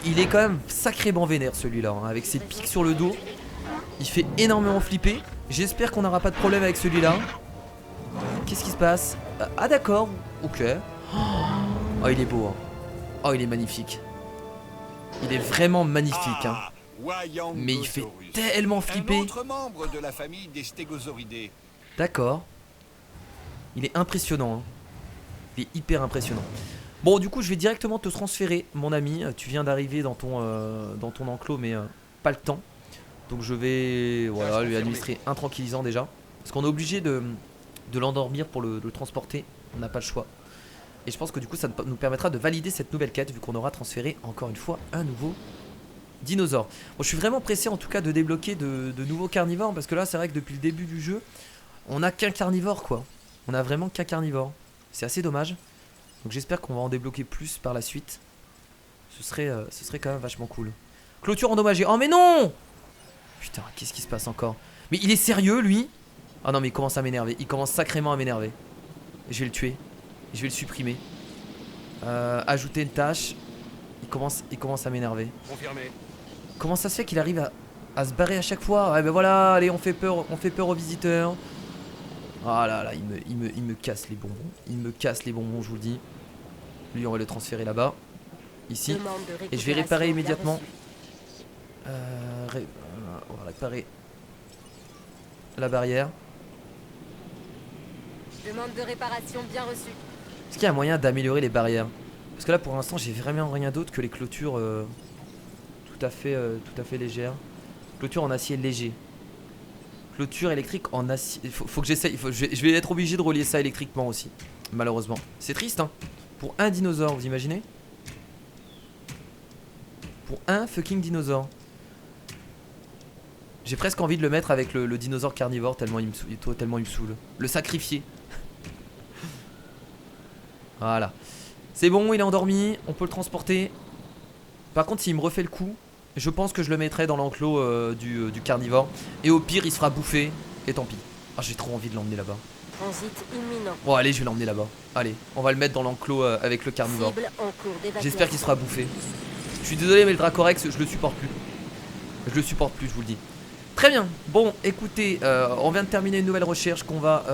Il est quand même sacrément vénère celui-là, hein, avec ses pics sur le dos. Il fait énormément flipper. J'espère qu'on n'aura pas de problème avec celui-là. Qu'est-ce qui se passe? Ah d'accord, ok. Oh il est beau, hein. Oh il est magnifique. Il est vraiment magnifique, hein. Mais il fait tellement flipper. Un autre membre de la famille des Stégosauridae. D'accord. Il est impressionnant, hein. Il est hyper impressionnant. Bon, du coup, je vais directement te transférer, mon ami. Tu viens d'arriver dans ton enclos, mais pas le temps. Donc je vais lui administrer un tranquillisant déjà. Parce qu'on est obligé de l'endormir pour le transporter. On n'a pas le choix. Et je pense que du coup, ça nous permettra de valider cette nouvelle quête, vu qu'on aura transféré encore une fois un nouveau dinosaure. Bon, je suis vraiment pressé en tout cas de débloquer de nouveaux carnivores. Parce que là, c'est vrai que depuis le début du jeu, on n'a qu'un carnivore, quoi. On a vraiment qu'un carnivore. C'est assez dommage. Donc j'espère qu'on va en débloquer plus par la suite. Ce serait quand même vachement cool. Clôture endommagée. Oh mais non! Putain, qu'est-ce qui se passe encore? Mais il est sérieux lui? Ah non mais il commence à m'énerver. Il commence sacrément à m'énerver. Je vais le tuer. Je vais le supprimer. Ajouter une tâche. Il commence à m'énerver. Confirmé. Comment ça se fait qu'il arrive à se barrer à chaque fois? Ouais ben voilà, allez on fait peur aux visiteurs. Ah là là, il me casse les bonbons. Il me casse les bonbons, je vous le dis. Lui, on va le transférer là-bas. Ici. Et je vais réparer immédiatement. On va réparer la barrière. Demande de réparation bien reçue. Est-ce qu'il y a moyen d'améliorer les barrières? Parce que là, pour l'instant, j'ai vraiment rien d'autre que les clôtures tout à fait légères. Clôture en acier léger. Clôture électrique en acier. Faut que j'essaye. Je vais être obligé de relier ça électriquement aussi. Malheureusement. C'est triste, hein. Pour un dinosaure, vous imaginez? Pour un fucking dinosaure. J'ai presque envie de le mettre avec le dinosaure carnivore tellement il me saoule. Le sacrifier. Voilà. C'est bon, il est endormi. On peut le transporter. Par contre, s'il me refait le coup, je pense que je le mettrai dans l'enclos du carnivore. Et au pire, il se fera bouffer. Et tant pis. Ah, j'ai trop envie de l'emmener là-bas. Transit imminent. Bon, allez, je vais l'emmener là-bas. Allez, on va le mettre dans l'enclos avec le carnivore. Cible en cours d'évacuation. J'espère qu'il sera bouffé. Je suis désolé, mais le Dracorex, je le supporte plus. Je le supporte plus, je vous le dis. Très bien. Bon, écoutez, on vient de terminer une nouvelle recherche qu'on va...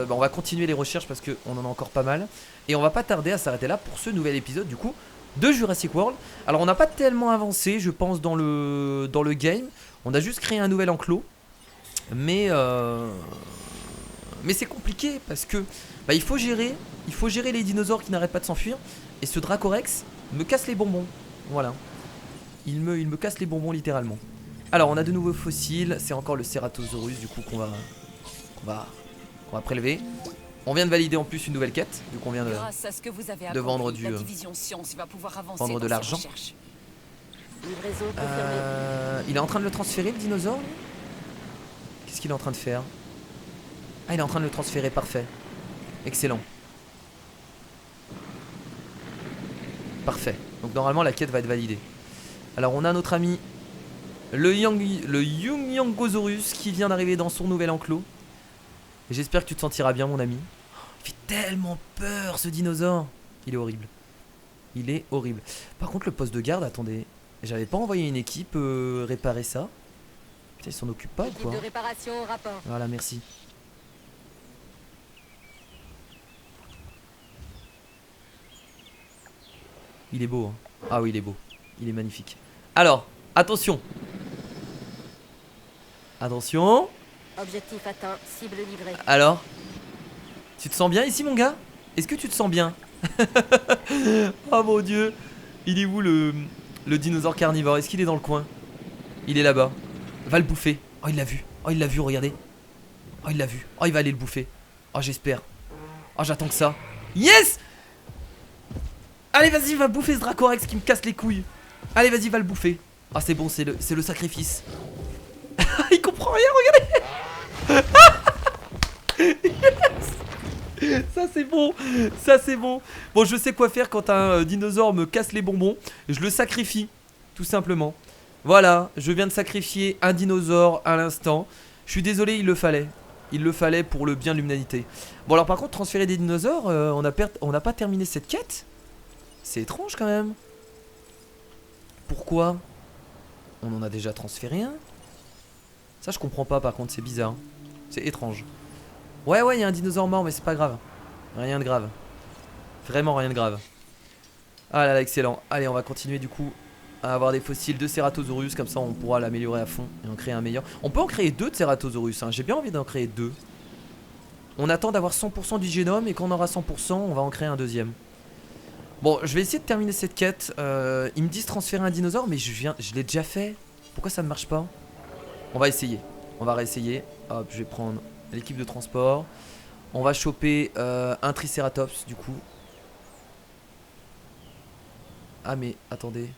on va continuer les recherches parce qu'on en a encore pas mal. Et on va pas tarder à s'arrêter là pour ce nouvel épisode, du coup, de Jurassic World. Alors, on n'a pas tellement avancé, je pense, dans le game. On a juste créé un nouvel enclos. Mais c'est compliqué parce que il faut gérer les dinosaures qui n'arrêtent pas de s'enfuir. Et ce Dracorex me casse les bonbons. Voilà. Il me casse les bonbons littéralement. Alors on a de nouveaux fossiles. C'est encore le Ceratosaurus du coup qu'on va prélever. On vient de valider en plus une nouvelle quête. Vu qu'on vient de vendre vendre de l'argent. Livraison confirmée. Il est en train de le transférer le dinosaure. Qu'est-ce qu'il est en train de faire? Ah, il est en train de le transférer, parfait. Excellent. Parfait. Donc normalement la quête va être validée. Alors on a notre ami le Yunyangosaurus qui vient d'arriver dans son nouvel enclos. J'espère que tu te sentiras bien mon ami. Il fait tellement peur ce dinosaure. Il est horrible. Il est horrible. Par contre le poste de garde, attendez. J'avais pas envoyé une équipe réparer ça. Putain, ils s'en occupent pas ou quoi? De réparation au rapport. Voilà, merci. Il est beau, hein. Ah oui, il est beau. Il est magnifique. Alors, attention. Attention. Objectif atteint, cible livrée. Alors, tu te sens bien ici, mon gars? Est-ce que tu te sens bien? Oh mon dieu. Il est où le dinosaure carnivore? Est-ce qu'il est dans le coin? Il est là-bas. Va le bouffer. Oh, il l'a vu. Oh, il l'a vu, regardez. Oh, il l'a vu. Oh, il va aller le bouffer. Oh, j'espère. Oh, j'attends que ça. Yes! Allez, vas-y, va bouffer ce Dracorex qui me casse les couilles. Allez, vas-y, va le bouffer. Ah, c'est bon, c'est le sacrifice. Il comprend rien, regardez. Yes. Ça, c'est bon. Ça, c'est bon. Bon, je sais quoi faire quand un dinosaure me casse les bonbons. Je le sacrifie, tout simplement. Voilà, je viens de sacrifier un dinosaure à l'instant. Je suis désolé, il le fallait. Il le fallait pour le bien de l'humanité. Bon, alors par contre, transférer des dinosaures, on n'a pas terminé cette quête. C'est étrange quand même. Pourquoi? On en a déjà transféré un. Ça, je comprends pas par contre, c'est bizarre. C'est étrange. Ouais, il y a un dinosaure mort, mais c'est pas grave. Rien de grave. Vraiment rien de grave. Ah là là, excellent. Allez, on va continuer du coup à avoir des fossiles de Ceratosaurus. Comme ça, on pourra l'améliorer à fond et en créer un meilleur. On peut en créer 2 de Ceratosaurus, hein. J'ai bien envie d'en créer 2. On attend d'avoir 100% du génome et quand on aura 100%, on va en créer un deuxième. Bon, je vais essayer de terminer cette quête. Ils me disent transférer un dinosaure, mais je l'ai déjà fait. Pourquoi ça ne marche pas? On va essayer. On va réessayer. Hop, je vais prendre l'équipe de transport. On va choper un Triceratops du coup. Ah mais attendez.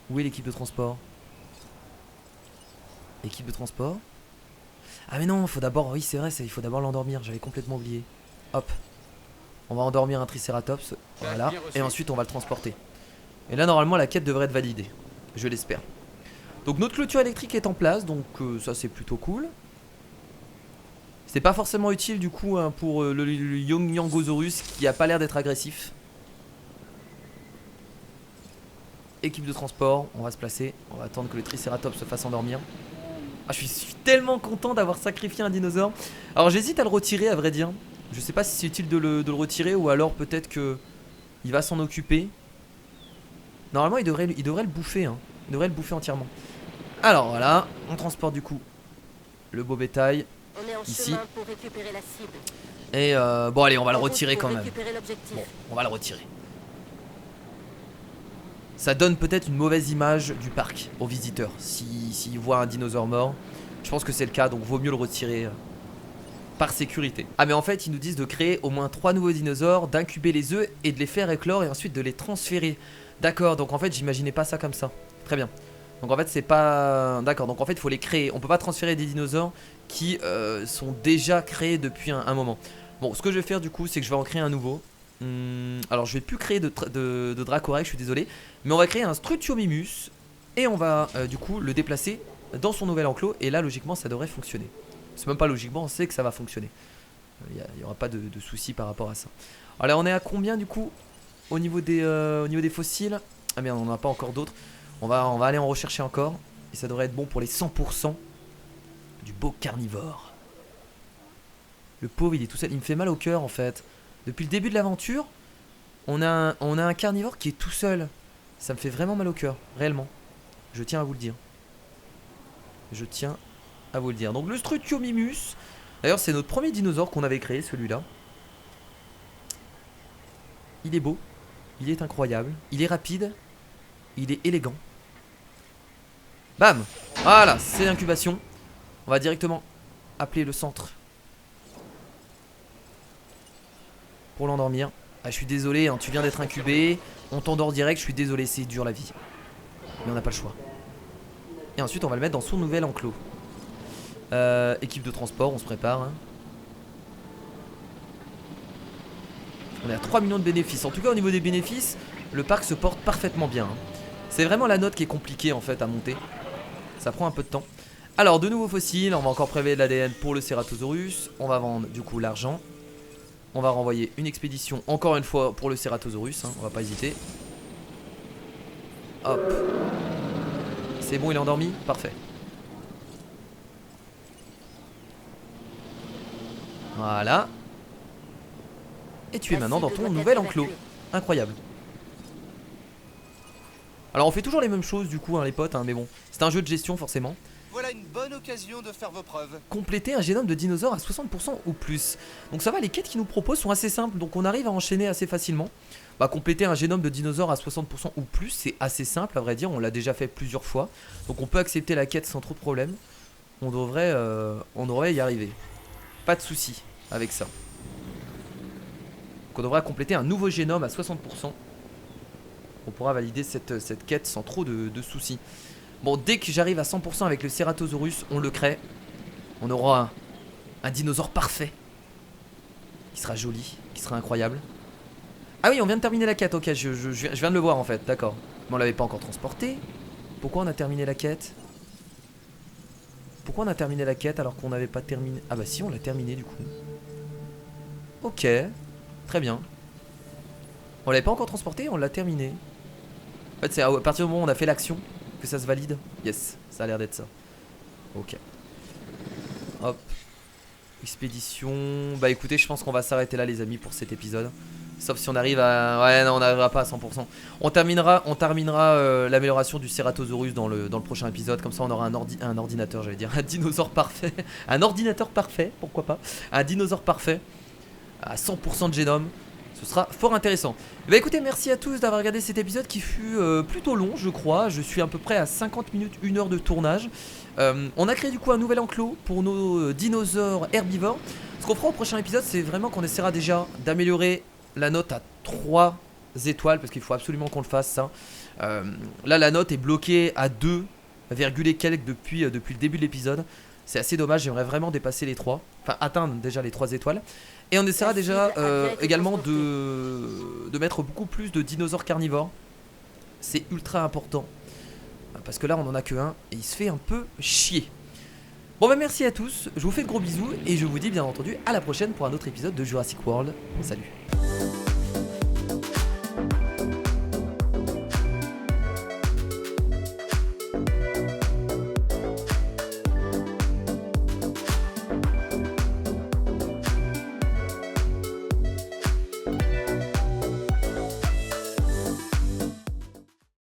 Où est l'équipe de transport? Équipe de transport? Ah mais non, faut d'abord, oui c'est vrai, il faut d'abord l'endormir, j'avais complètement oublié. Hop. On va endormir un Triceratops, voilà, et ensuite on va le transporter. Et là normalement la quête devrait être validée, je l'espère. Donc notre clôture électrique est en place, donc ça c'est plutôt cool. C'est pas forcément utile du coup hein, pour le Yonyangosaurus qui a pas l'air d'être agressif. Équipe de transport, on va se placer, on va attendre que le Triceratops se fasse endormir. Ah, je suis tellement content d'avoir sacrifié un dinosaure. Alors j'hésite à le retirer à vrai dire. Je sais pas si c'est utile de le retirer ou alors peut-être que il va s'en occuper. Normalement il devrait le bouffer hein. Il devrait le bouffer entièrement. Alors voilà, on transporte du coup le beau bétail On est en ici. chemin pour récupérer la cible. Et bon allez, on va le retirer quand même. Bon, On va le retirer. Ça donne peut-être une mauvaise image du parc aux visiteurs. S'ils voient un dinosaure mort, je pense que c'est le cas, donc vaut mieux le retirer par sécurité. Ah mais en fait ils nous disent de créer au moins 3 nouveaux dinosaures, d'incuber les œufs et de les faire éclore et ensuite de les transférer. D'accord, donc en fait j'imaginais pas ça comme ça. Très bien. Donc en fait c'est pas... D'accord, donc en fait il faut les créer. On peut pas transférer des dinosaures qui sont déjà créés depuis un moment. Bon, ce que je vais faire du coup c'est que je vais en créer un nouveau. Alors je vais plus créer de Dracorex, je suis désolé. Mais on va créer un Struthiomimus. Et on va du coup le déplacer dans son nouvel enclos. Et là logiquement ça devrait fonctionner. C'est même pas logiquement, on sait que ça va fonctionner. Il n'y aura pas de soucis par rapport à ça. Alors là on est à combien du coup au niveau des fossiles? Ah merde, on n'en a pas encore d'autres. On va aller en rechercher encore. Et ça devrait être bon pour les 100% du beau carnivore. Le pauvre il est tout seul, il me fait mal au cœur en fait. Depuis le début de l'aventure, on a un carnivore qui est tout seul. Ça me fait vraiment mal au cœur, réellement. Je tiens à vous le dire. Je tiens à vous le dire. Donc le Struthiomimus. D'ailleurs c'est notre premier dinosaure qu'on avait créé, celui-là. Il est beau. Il est incroyable. Il est rapide. Il est élégant. Bam. Voilà, c'est l'incubation. On va directement appeler le centre pour l'endormir. Ah, je suis désolé, hein, tu viens d'être incubé. On t'endort direct, je suis désolé, c'est dur la vie. Mais on n'a pas le choix. Et ensuite on va le mettre dans son nouvel enclos. Équipe de transport, on se prépare hein. On est à 3 millions de bénéfices. En tout cas au niveau des bénéfices, le parc se porte parfaitement bien hein. C'est vraiment la note qui est compliquée en fait à monter. Ça prend un peu de temps. Alors de nouveaux fossiles, on va encore prélever de l'ADN pour le Ceratosaurus. On va vendre du coup l'argent. On va renvoyer une expédition encore une fois pour le Ceratosaurus hein. On va pas hésiter. Hop. C'est bon, il est endormi? Parfait. Voilà. Et tu es maintenant dans ton nouvel enclos. Incroyable. Alors on fait toujours les mêmes choses du coup hein, les potes hein, mais bon, c'est un jeu de gestion forcément. voilà une bonne occasion de faire vos preuves. Compléter un génome de dinosaure à 60% ou plus. Donc ça va, les quêtes qu'ils nous proposent sont assez simples, donc on arrive à enchaîner assez facilement. Bah, compléter un génome de dinosaure à 60% ou plus, c'est assez simple à vrai dire, on l'a déjà fait plusieurs fois. Donc on peut accepter la quête sans trop de problème. On devrait y arriver. Pas de soucis avec ça. Donc on devra compléter un nouveau génome à 60%. On pourra valider cette quête sans trop de soucis. Bon, dès que j'arrive à 100% avec le Ceratosaurus, on le crée. On aura un dinosaure parfait. Qui sera joli, qui sera incroyable. Ah oui, on vient de terminer la quête, ok, je viens de le voir en fait, d'accord. Mais on l'avait pas encore transporté. Pourquoi on a terminé la quête? Pourquoi on a terminé la quête alors qu'on n'avait pas terminé? Ah bah si, on l'a terminé du coup. Ok, très bien. On l'avait pas encore transporté, on l'a terminé. En fait, c'est à partir du moment où on a fait l'action que ça se valide. Yes, ça a l'air d'être ça. Ok. Hop. Expédition. Bah écoutez, je pense qu'on va s'arrêter là les amis pour cet épisode. Sauf si on arrive à... Ouais non, on n'arrivera pas à 100%. On terminera l'amélioration du Ceratosaurus dans le prochain épisode. Comme ça on aura un ordinateur, j'allais dire. Un dinosaure parfait. Un ordinateur parfait, pourquoi pas. Un dinosaure parfait. À 100% de génome. Ce sera fort intéressant. Bah écoutez, merci à tous d'avoir regardé cet épisode qui fut plutôt long je crois. Je suis à peu près à 50 minutes, 1 heure de tournage. On a créé du coup un nouvel enclos pour nos dinosaures herbivores. Ce qu'on fera au prochain épisode, c'est vraiment qu'on essaiera déjà d'améliorer la note à 3 étoiles. Parce qu'il faut absolument qu'on le fasse ça. Là la note est bloquée à 2, et quelques depuis le début de l'épisode. C'est assez dommage, j'aimerais vraiment dépasser les 3. Enfin atteindre déjà les 3 étoiles. Et on essaiera déjà également de mettre beaucoup plus de dinosaures carnivores. C'est ultra important. Parce que là on en a que un et il se fait un peu chier. Bon bah merci à tous, je vous fais de gros bisous. Et je vous dis bien entendu à la prochaine pour un autre épisode de Jurassic World. Salut.